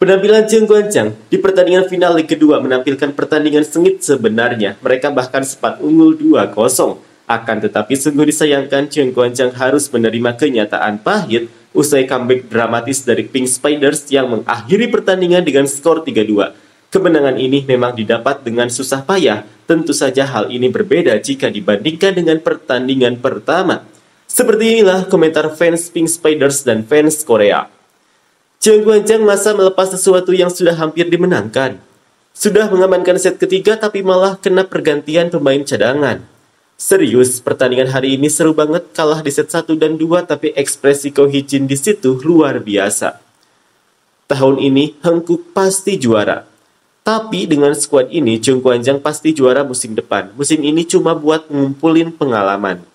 Penampilan Cheng Guangchang di pertandingan final leg kedua menampilkan pertandingan sengit sebenarnya. Mereka bahkan sempat unggul 2-0. Akan tetapi sungguh disayangkan Cheng Guangchang harus menerima kenyataan pahit usai comeback dramatis dari Pink Spiders yang mengakhiri pertandingan dengan skor 3-2. Kemenangan ini memang didapat dengan susah payah. Tentu saja hal ini berbeda jika dibandingkan dengan pertandingan pertama. Seperti inilah komentar fans Pink Spiders dan fans Korea. Cheng Guangchang masa melepas sesuatu yang sudah hampir dimenangkan. Sudah mengamankan set ketiga tapi malah kena pergantian pemain cadangan. Serius, pertandingan hari ini seru banget, kalah di set 1 dan 2 tapi ekspresi Ko Hee-jin di situ luar biasa. Tahun ini Hankook pasti juara. Tapi dengan skuad ini Cheng Guangchang pasti juara musim depan. Musim ini cuma buat ngumpulin pengalaman.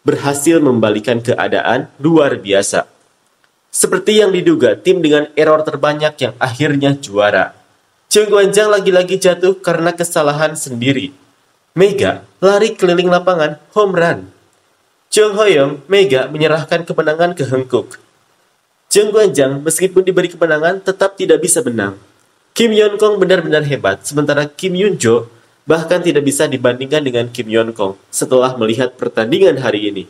Berhasil membalikan keadaan luar biasa. Seperti yang diduga, tim dengan error terbanyak yang akhirnya juara. Cheng Guangchang lagi-lagi jatuh karena kesalahan sendiri. Mega lari keliling lapangan, home run. Chung Ho-young, Mega menyerahkan kemenangan ke Hankook. Cheng Guangchang meskipun diberi kemenangan tetap tidak bisa menang. Kim Yeon-kong benar-benar hebat, sementara Kim Yoon-jo bahkan tidak bisa dibandingkan dengan Kim Yeon-kong setelah melihat pertandingan hari ini.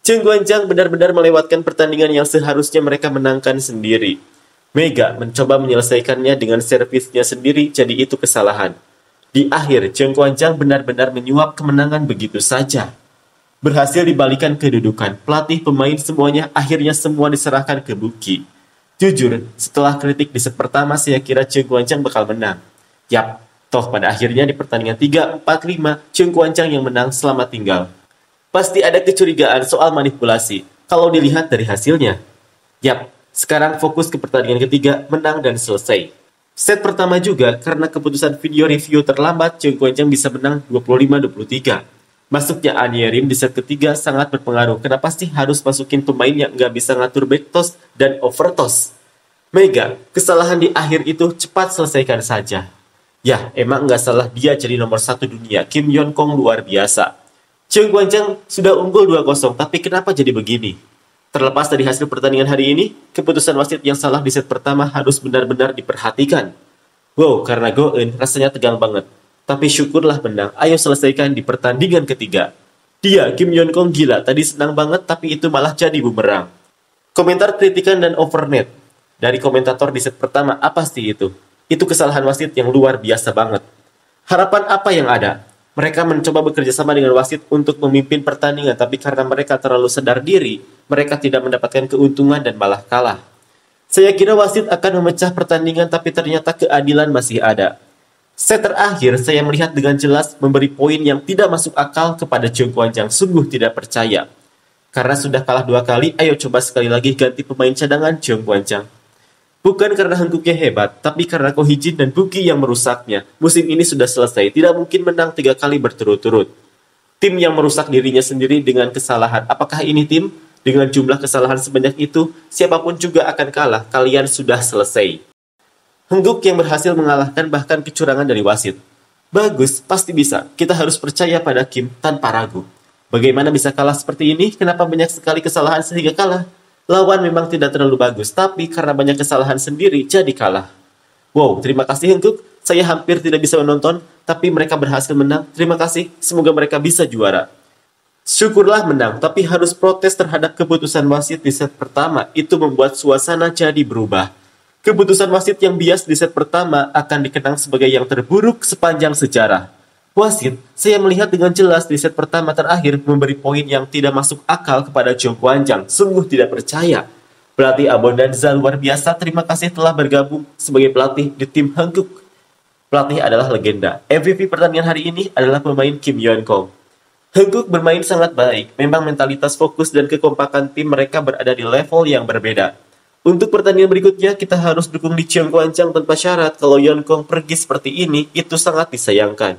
Cheng Guangchang benar-benar melewatkan pertandingan yang seharusnya mereka menangkan sendiri. Mega mencoba menyelesaikannya dengan servisnya sendiri, jadi itu kesalahan. Di akhir, Cheng Guangchang benar-benar menyuap kemenangan begitu saja. Berhasil dibalikan kedudukan, pelatih pemain semuanya akhirnya semua diserahkan ke Buki. Jujur, setelah kritik di set pertama saya kira Cheng Guangchang bakal menang. Yap, toh pada akhirnya di pertandingan 3, 4, 5, Cheng Guangchang yang menang selamat tinggal. Pasti ada kecurigaan soal manipulasi, kalau dilihat dari hasilnya. Yap, sekarang fokus ke pertandingan ketiga, menang dan selesai. Set pertama juga, karena keputusan video review terlambat, Cheng Guangchang bisa menang 25-23. Masuknya An Ye-rim di set ketiga sangat berpengaruh, karena pasti harus masukin pemain yang nggak bisa ngatur back toss dan over toss. Mega, kesalahan di akhir itu cepat selesaikan saja. Ya, emang nggak salah dia jadi nomor 1 dunia, Kim Yeon-kong luar biasa. Cheng Guangchang sudah unggul 2-0, tapi kenapa jadi begini? Terlepas dari hasil pertandingan hari ini, keputusan wasit yang salah di set pertama harus benar-benar diperhatikan. Wow, karena go-in rasanya tegang banget. Tapi syukurlah menang, ayo selesaikan di pertandingan ketiga. Dia, Kim Yeon-kong gila, tadi senang banget tapi itu malah jadi bumerang. Komentar kritikan dan overnet. Dari komentator di set pertama, apa sih itu? Itu kesalahan wasit yang luar biasa banget. Harapan apa yang ada? Mereka mencoba bekerja sama dengan wasit untuk memimpin pertandingan, tapi karena mereka terlalu sadar diri, mereka tidak mendapatkan keuntungan dan malah kalah. Saya kira wasit akan memecah pertandingan, tapi ternyata keadilan masih ada. Set terakhir, saya melihat dengan jelas memberi poin yang tidak masuk akal kepada Cheng Guangchang, sungguh tidak percaya. Karena sudah kalah 2 kali, ayo coba sekali lagi ganti pemain cadangan Cheng Guangchang. Bukan karena Hankooknya hebat, tapi karena Ko Hee-jin dan Buki yang merusaknya. Musim ini sudah selesai, tidak mungkin menang 3 kali berturut-turut. Tim yang merusak dirinya sendiri dengan kesalahan. Apakah ini tim? Dengan jumlah kesalahan sebanyak itu, siapapun juga akan kalah. Kalian sudah selesai. Hankook yang berhasil mengalahkan bahkan kecurangan dari wasit. Bagus, pasti bisa. Kita harus percaya pada Kim tanpa ragu. Bagaimana bisa kalah seperti ini? Kenapa banyak sekali kesalahan sehingga kalah? Lawan memang tidak terlalu bagus, tapi karena banyak kesalahan sendiri, jadi kalah. Wow, terima kasih Hankook. Saya hampir tidak bisa menonton, tapi mereka berhasil menang. Terima kasih, semoga mereka bisa juara. Syukurlah menang, tapi harus protes terhadap keputusan wasit di set pertama. Itu membuat suasana jadi berubah. Keputusan wasit yang bias di set pertama akan dikenang sebagai yang terburuk sepanjang sejarah. Wasit, saya melihat dengan jelas di set pertama terakhir memberi poin yang tidak masuk akal kepada Cheng Guangchang. Sungguh tidak percaya. Pelatih Abondanza luar biasa, terima kasih telah bergabung sebagai pelatih di tim Hankook. Pelatih adalah legenda. MVP pertandingan hari ini adalah pemain Kim Yeon-kong. Hankook bermain sangat baik. Memang mentalitas fokus dan kekompakan tim mereka berada di level yang berbeda. Untuk pertandingan berikutnya, kita harus dukung di Cheng Guangchang tanpa syarat. Kalau Yeon-kong pergi seperti ini, itu sangat disayangkan.